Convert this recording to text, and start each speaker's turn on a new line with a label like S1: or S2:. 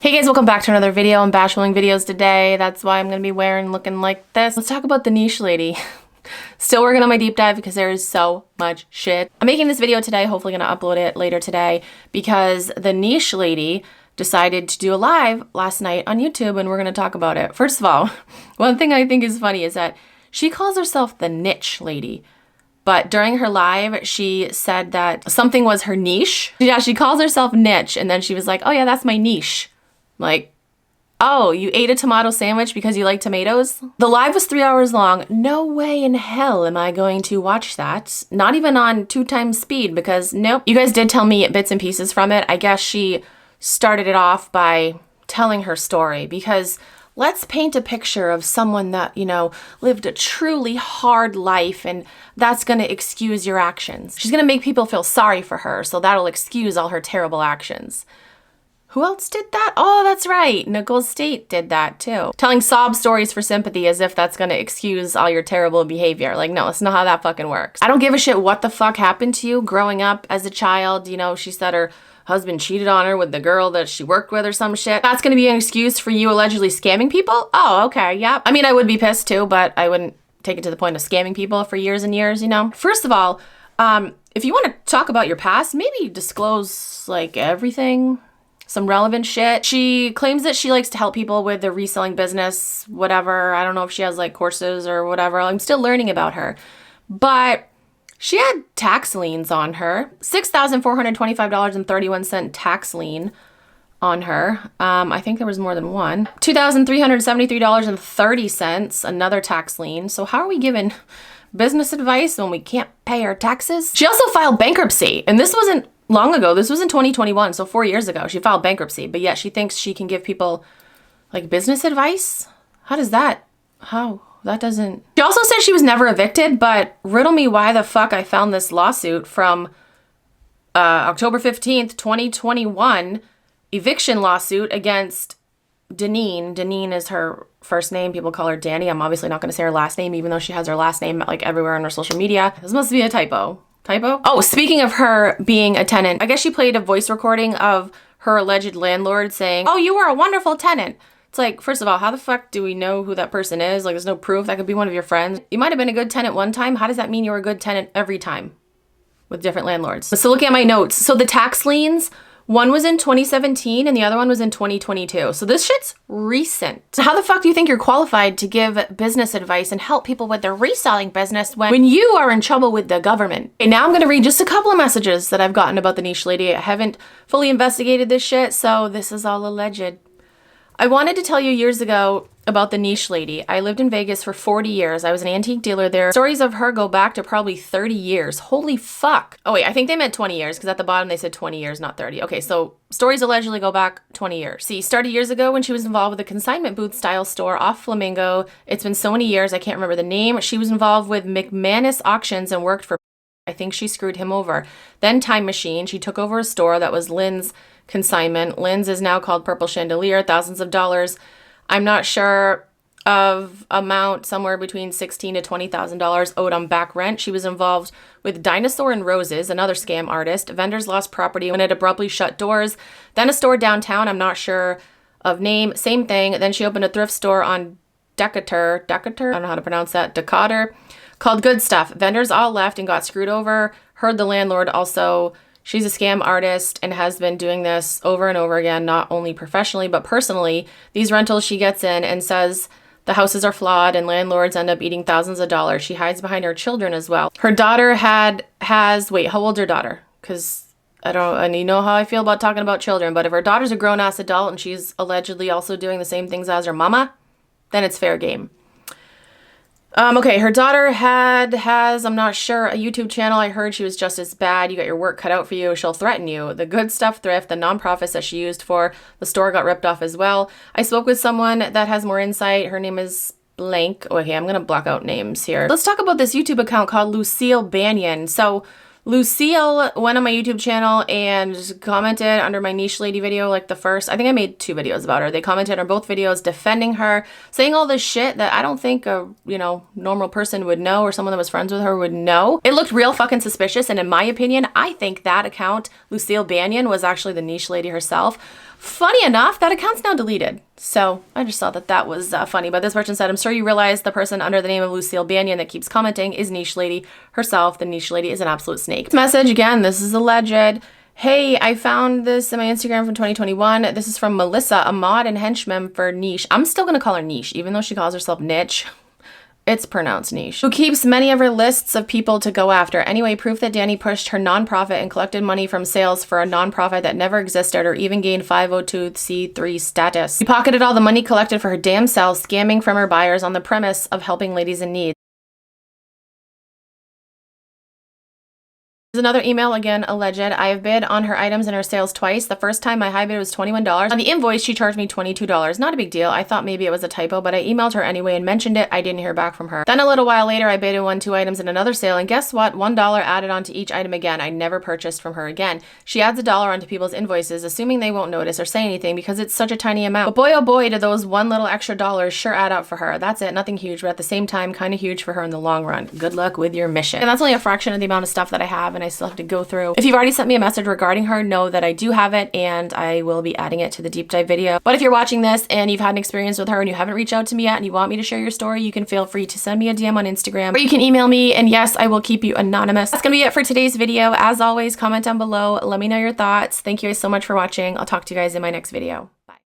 S1: Hey guys, welcome back to another video. I'm bashfulling videos today. That's why I'm gonna be wearing looking like this. Let's talk about the niche lady. Still working on my deep dive because there is so much shit. I'm making this video today, hopefully gonna upload it later today, because the niche lady decided to do a live last night on YouTube and we're gonna talk about it. First of all, one thing I think is funny is that she calls herself the niche lady. But during her live, she said that something was her niche. Yeah, she calls herself niche and then she was like, oh yeah, that's my niche. Like, oh, you ate a tomato sandwich because you like tomatoes? The live was 3 hours long. No way in hell am I going to watch that. Not even on 2x speed because nope. You guys did tell me bits and pieces from it. I guess she started it off by telling her story because let's paint a picture of someone that, you know, lived a truly hard life and that's gonna excuse your actions. She's gonna make people feel sorry for her, so that'll excuse all her terrible actions. Who else did that? Oh, that's right. Nicole State did that too. Telling sob stories for sympathy as if that's gonna excuse all your terrible behavior. Like, no, that's not how that fucking works. I don't give a shit what the fuck happened to you growing up as a child. You know, she said her husband cheated on her with the girl that she worked with or some shit. That's gonna be an excuse for you allegedly scamming people? Oh, okay, yeah. I mean, I would be pissed too, but I wouldn't take it to the point of scamming people for years and years, you know? First of all, if you wanna talk about your past, maybe disclose like everything. Some relevant shit. She claims that she likes to help people with their reselling business, whatever. I don't know if she has like courses or whatever. I'm still learning about her. But she had tax liens on her. $6,425.31 tax lien on her. I think there was more than one. $2,373.30, another tax lien. So how are we giving business advice when we can't pay our taxes? She also filed bankruptcy, and this wasn't long ago. This was in 2021, so 4 years ago. She filed bankruptcy, but yet she thinks she can give people like business advice? How does that? How? That doesn't... She also said she was never evicted, but riddle me why the fuck I found this lawsuit from October 15th, 2021, eviction lawsuit against Deneen. Deneen is her first name. People call her Danny. I'm obviously not going to say her last name, even though she has her last name like everywhere on her social media. This must be a typo. Typo? Oh, speaking of her being a tenant, I guess she played a voice recording of her alleged landlord saying, oh, you were a wonderful tenant. It's like, first of all, how the fuck do we know who that person is? Like, there's no proof. That could be one of your friends. You might have been a good tenant one time. How does that mean you were a good tenant every time with different landlords? So looking at my notes. So the tax liens, one was in 2017 and the other one was in 2022. So this shit's recent. So how the fuck do you think you're qualified to give business advice and help people with their reselling business when you are in trouble with the government? Okay, now I'm gonna read just a couple of messages that I've gotten about the niche lady. I haven't fully investigated this shit, so this is all alleged. I wanted to tell you years ago about the niche lady. I lived in Vegas for 40 years. I was an antique dealer there. Stories of her go back to probably 30 years. Holy fuck. Oh wait, I think they meant 20 years because at the bottom they said 20 years, not 30. Okay, so stories allegedly go back 20 years. See, started years ago when she was involved with a consignment booth style store off Flamingo. It's been so many years, I can't remember the name. She was involved with McManus Auctions and worked for, I think she screwed him over. Then Time Machine, she took over a store that was Lynn's consignment. Lynn's is now called Purple Chandelier, thousands of dollars. I'm not sure of amount, somewhere between $16,000 to $20,000 owed on back rent. She was involved with Dinosaur and Roses, another scam artist. Vendors lost property when it abruptly shut doors. Then a store downtown, I'm not sure of name, same thing. Then she opened a thrift store on Decatur, I don't know how to pronounce that, Decatur, called Good Stuff. Vendors all left and got screwed over. Heard the landlord also. She's a scam artist and has been doing this over and over again, not only professionally, but personally. These rentals she gets in and says the houses are flawed and landlords end up eating thousands of dollars. She hides behind her children as well. Her daughter wait, how old's her daughter? Because and you know how I feel about talking about children, but if her daughter's a grown-ass adult and she's allegedly also doing the same things as her mama, then it's fair game. Okay, her daughter has, I'm not sure, a YouTube channel. I heard she was just as bad. You got your work cut out for you. She'll threaten you. The Good Stuff Thrift, the nonprofits that she used for the store got ripped off as well. I spoke with someone that has more insight. Her name is blank. Okay, I'm gonna block out names here. Let's talk about this YouTube account called Lucille Banyan. So Lucille went on my YouTube channel and commented under my niche lady video, like the first, I think I made 2 videos about her. They commented on both videos defending her, saying all this shit that I don't think a, you know, normal person would know or someone that was friends with her would know. It looked real fucking suspicious, and in my opinion, I think that account, Lucille Banyan, was actually the niche lady herself. Funny enough, that account's now deleted. So I just thought that that was funny. But this person said, I'm sure you realize the person under the name of Lucille Banyan that keeps commenting is Niche Lady herself. The Niche Lady is an absolute snake. Message again, this is alleged. Hey, I found this in my Instagram from 2021. This is from Melissa, a mod and henchman for Niche. I'm still going to call her Niche, even though she calls herself Niche. It's pronounced niche. Who keeps many of her lists of people to go after. Anyway, proof that Danny pushed her nonprofit and collected money from sales for a nonprofit that never existed or even gained 502c3 status. She pocketed all the money collected for her damn self, scamming from her buyers on the premise of helping ladies in need. Here's another email, again, alleged. I have bid on her items and her sales twice. The first time my high bid was $21. On the invoice, she charged me $22. Not a big deal. I thought maybe it was a typo, but I emailed her anyway and mentioned it. I didn't hear back from her. Then a little while later, I bid and won 2 items in another sale, and guess what? $1 added onto each item again. I never purchased from her again. She adds $1 onto people's invoices, assuming they won't notice or say anything because it's such a tiny amount. But boy, oh boy, do those one little extra dollars sure add up for her. That's it. Nothing huge, but at the same time, kind of huge for her in the long run. Good luck with your mission. And that's only a fraction of the amount of stuff that I have, and I still have to go through. If you've already sent me a message regarding her, know that I do have it and I will be adding it to the deep dive video. But if you're watching this and you've had an experience with her and you haven't reached out to me yet and you want me to share your story, you can feel free to send me a DM on Instagram or you can email me, and yes, I will keep you anonymous. That's gonna be it for today's video. As always, comment down below. Let me know your thoughts. Thank you guys so much for watching. I'll talk to you guys in my next video.